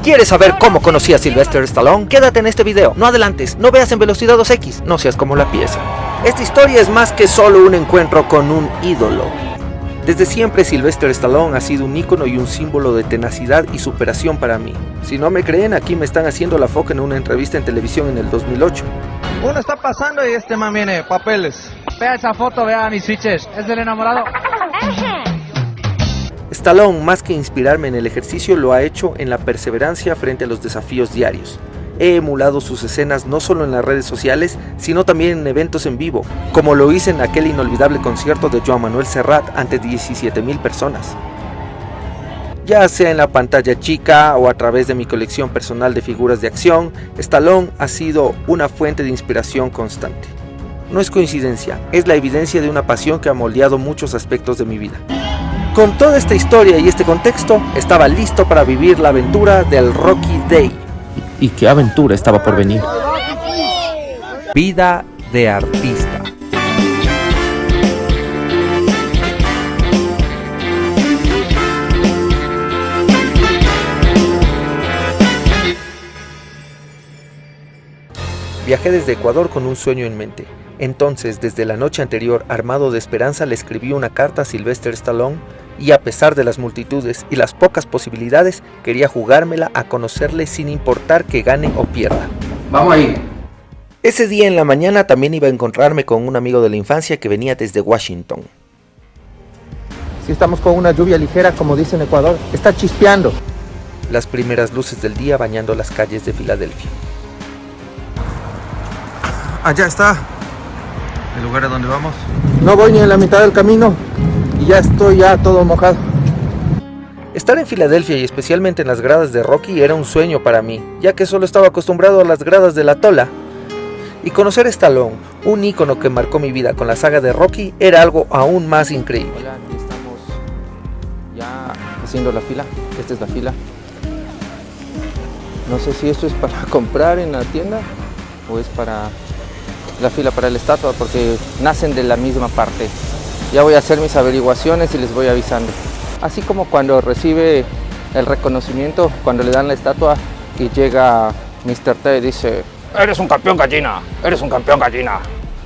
¿Quieres saber cómo conocí a Sylvester Stallone? Quédate en este video, no adelantes, no veas en velocidad 2X, no seas como la pieza. Esta historia es más que solo un encuentro con un ídolo. Desde siempre Sylvester Stallone ha sido un ícono y un símbolo de tenacidad y superación para mí. Si no me creen, aquí me están haciendo la foca en una entrevista en televisión en el 2008. Uno está pasando y este man viene, papeles. Vea esa foto, vea mis switches, es del enamorado. Stallone, más que inspirarme en el ejercicio, lo ha hecho en la perseverancia frente a los desafíos diarios. He emulado sus escenas no solo en las redes sociales, sino también en eventos en vivo, como lo hice en aquel inolvidable concierto de Joan Manuel Serrat ante 17,000 personas. Ya sea en la pantalla chica o a través de mi colección personal de figuras de acción, Stallone ha sido una fuente de inspiración constante. No es coincidencia, es la evidencia de una pasión que ha moldeado muchos aspectos de mi vida. Con toda esta historia y este contexto, estaba listo para vivir la aventura del Rocky Day. ¿Y qué aventura estaba por venir? Vida de artista. Viajé desde Ecuador con un sueño en mente. Entonces, desde la noche anterior, armado de esperanza, le escribí una carta a Sylvester Stallone y a pesar de las multitudes y las pocas posibilidades, quería jugármela a conocerle sin importar que gane o pierda. Vamos ahí. Ese día en la mañana también iba a encontrarme con un amigo de la infancia que venía desde Washington. Si estamos con una lluvia ligera, como dice en Ecuador, está chispeando. Las primeras luces del día bañando las calles de Filadelfia. Allá está. ¿El lugar a donde vamos? No voy ni en la mitad del camino y ya estoy todo mojado. Estar en Filadelfia y especialmente en las gradas de Rocky era un sueño para mí, ya que solo estaba acostumbrado a las gradas de la Tola. Y conocer a Stallone, un ícono que marcó mi vida con la saga de Rocky, era algo aún más increíble. Hola, aquí estamos ya haciendo la fila. Esta es la fila. No sé si esto es para comprar en la tienda o es para la fila para la estatua, porque nacen de la misma parte. Ya voy a hacer mis averiguaciones y les voy avisando. Así como cuando recibe el reconocimiento, cuando le dan la estatua y llega Mr. T y dice: eres un campeón gallina, eres un campeón gallina.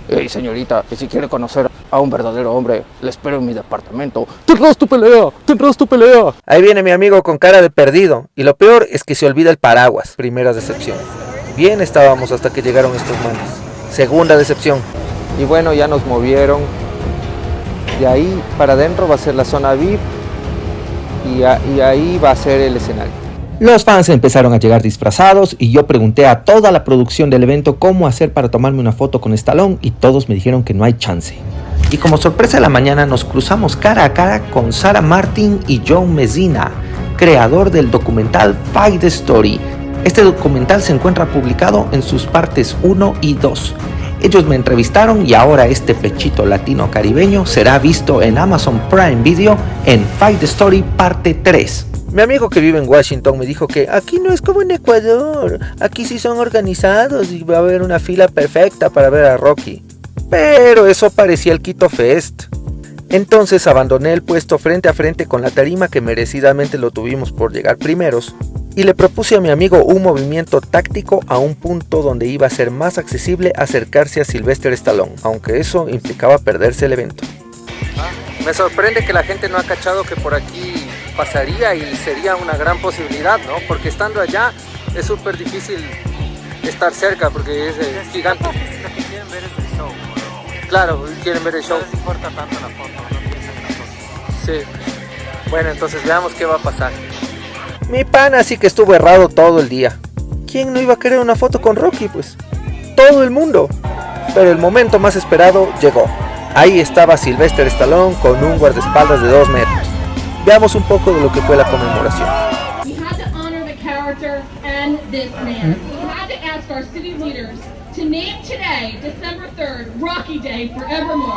Hey señorita, que si quiere conocer a un verdadero hombre, le espero en mi departamento. Tendrás tu pelea, tendrás tu pelea. Ahí viene mi amigo con cara de perdido, y lo peor es que se olvida el paraguas. Primera decepción. Bien estábamos hasta que llegaron estos manes. Segunda decepción. Y bueno, ya nos movieron. De ahí para adentro va a ser la zona VIP y ahí va a ser el escenario. Los fans empezaron a llegar disfrazados y yo pregunté a toda la producción del evento cómo hacer para tomarme una foto con Stallone y todos me dijeron que no hay chance. Y como sorpresa de la mañana nos cruzamos cara a cara con Sarah Martin y John Messina, creador del documental Fight the Story. Este documental se encuentra publicado en sus partes 1 y 2. Ellos me entrevistaron y ahora este pechito latino caribeño será visto en Amazon Prime Video en Fight the Story parte 3. Mi amigo que vive en Washington me dijo que aquí no es como en Ecuador, aquí sí son organizados y va a haber una fila perfecta para ver a Rocky. Pero eso parecía el Quito Fest. Entonces abandoné el puesto frente a frente con la tarima que merecidamente lo tuvimos por llegar primeros y le propuse a mi amigo un movimiento táctico a un punto donde iba a ser más accesible acercarse a Sylvester Stallone, aunque eso implicaba perderse el evento. Me sorprende que la gente no ha cachado que por aquí pasaría y sería una gran posibilidad, ¿no? Porque estando allá es súper difícil estar cerca porque es gigante. Lo que quieren ver es el show, ¿no? Claro, quieren ver el show. No les importa tanto la foto, no piensan en la foto. Sí. Bueno, entonces veamos qué va a pasar. Mi pana sí que estuvo errado todo el día. ¿Quién no iba a querer una foto con Rocky, pues? Todo el mundo. Pero el momento más esperado llegó. Ahí estaba Sylvester Stallone con un guardaespaldas de 2 metros. Veamos un poco de lo que fue la conmemoración. We had to honor the character and this man. We had to ask our city leaders to name today, December 3rd, Rocky Day forevermore.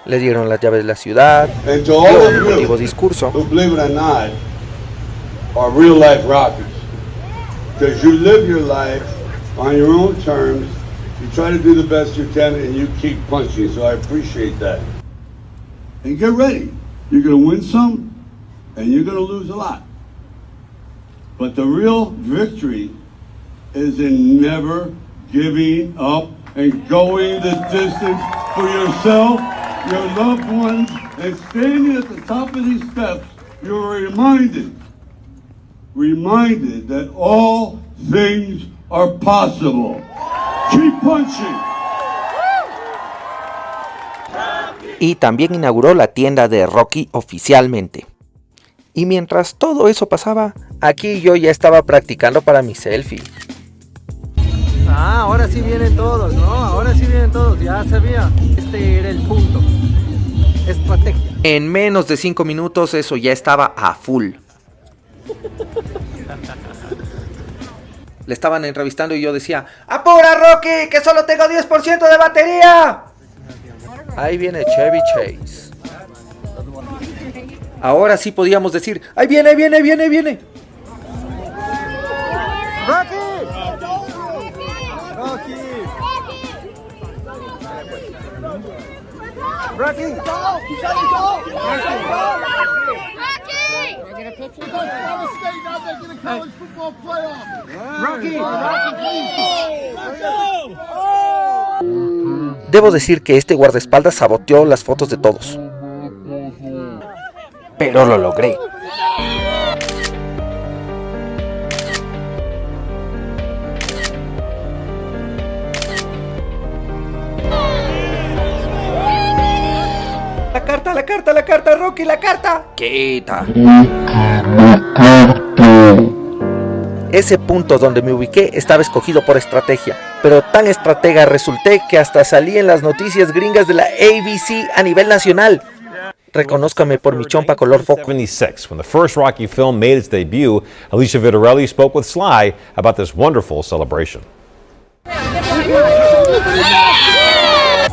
Le dieron las llaves de la ciudad, dio un emotivo discurso. Who, believe it or not, are real life rockers. Because you live your life on your own terms, you try to do the best you can, and you keep punching. So I appreciate that. And get ready. You're going to win some, and you're going to lose a lot. But the real victory is in never giving up and going the distance for yourself, your loved ones, and standing at the top of these steps, you're reminded that all things are possible. Keep punching. Y también inauguró la tienda de Rocky oficialmente. Y mientras todo eso pasaba, aquí yo ya estaba practicando para mi selfie. Ah, ahora sí vienen todos, ¿no? Ahora sí vienen todos, ya sabía. Este era el punto. Estrategia. En menos de 5 minutos eso ya estaba a full. Le estaban entrevistando y yo decía: ¡apura, Rocky, que solo tengo 10% de batería! Ahí viene Chevy Chase. Ahora sí podíamos decir: ¡ahí viene, viene! ¡Rocky! ¡Rocky! ¡Rocky! Debo decir que este guardaespaldas saboteó las fotos de todos. Pero lo logré. La carta, Rocky, la carta. Quita. Ese punto donde me ubiqué estaba escogido por estrategia, pero tan estratega resulté que hasta salí en las noticias gringas de la ABC a nivel nacional. Reconózcame por mi chompa color foco. 76, when the first Rocky film made its debut, Alicia Vitarelli spoke with Sly about this wonderful celebration.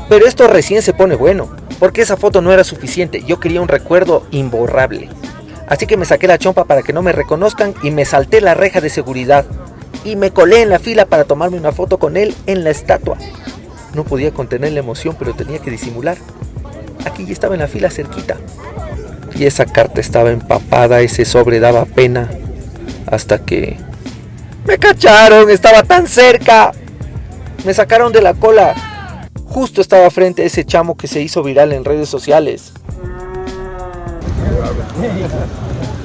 Pero esto recién se pone bueno, porque esa foto no era suficiente, yo quería un recuerdo imborrable. Así que me saqué la chompa para que no me reconozcan y me salté la reja de seguridad. Y me colé en la fila para tomarme una foto con él en la estatua. No podía contener la emoción, pero tenía que disimular. Aquí ya estaba en la fila cerquita. Y esa carta estaba empapada, ese sobre daba pena. Hasta que... ¡me cacharon! ¡Estaba tan cerca! Me sacaron de la cola. Justo estaba frente a ese chamo que se hizo viral en redes sociales.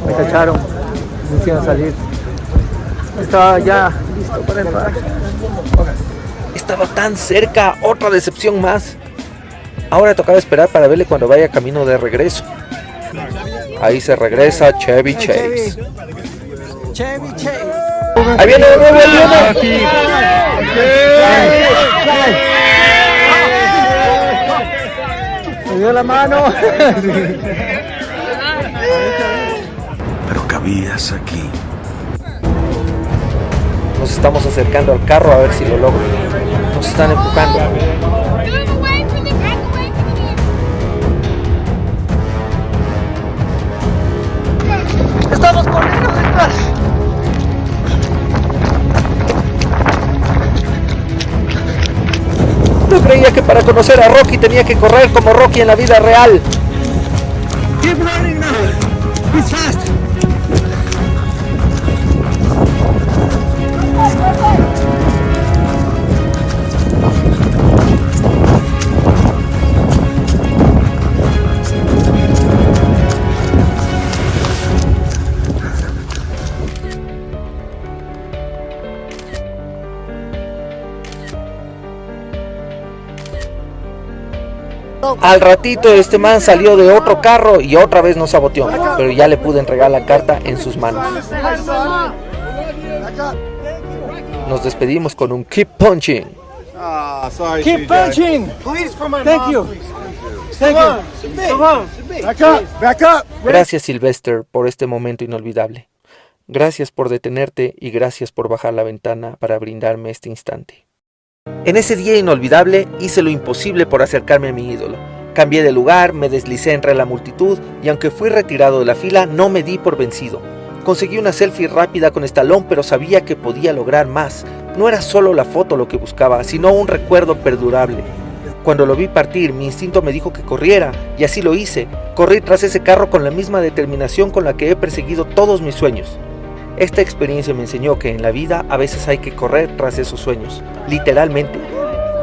Me cacharon, me hicieron salir. Estaba ya listo para entrar. Estaba tan cerca, otra decepción más. Ahora tocaba esperar para verle cuando vaya camino de regreso. Ahí se regresa Chevy Chase. Chevy Chase. ¡Ahí viene de nuevo, ahí viene! Me dio la mano. Pero cabías aquí. Nos estamos acercando al carro a ver si lo logro. Nos están empujando. Estamos corriendo detrás. No creía que para conocer a Rocky tenía que correr como Rocky en la vida real. Keep running now. He's fast. Al ratito este man salió de otro carro y otra vez nos saboteó, pero ya le pude entregar la carta en sus manos. Nos despedimos con un keep punching. Keep punching. Please for my Thank you. Thank you. Back up. Gracias, Sylvester, por este momento inolvidable. Gracias por detenerte y gracias por bajar la ventana para brindarme este instante. En ese día inolvidable hice lo imposible por acercarme a mi ídolo. Cambié de lugar, me deslicé entre la multitud y aunque fui retirado de la fila no me di por vencido. Conseguí una selfie rápida con Stallone, pero sabía que podía lograr más. No era solo la foto lo que buscaba, sino un recuerdo perdurable. Cuando lo vi partir, mi instinto me dijo que corriera, y así lo hice. Corrí tras ese carro con la misma determinación con la que he perseguido todos mis sueños. Esta experiencia me enseñó que en la vida a veces hay que correr tras esos sueños, literalmente.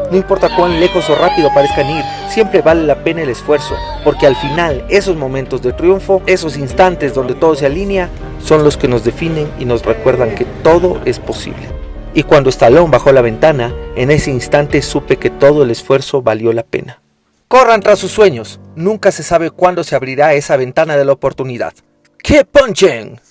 No importa cuán lejos o rápido parezcan ir, siempre vale la pena el esfuerzo, porque al final esos momentos de triunfo, esos instantes donde todo se alinea, son los que nos definen y nos recuerdan que todo es posible. Y cuando Stallone bajó la ventana, en ese instante supe que todo el esfuerzo valió la pena. Corran tras sus sueños, nunca se sabe cuándo se abrirá esa ventana de la oportunidad. ¡Que punchen!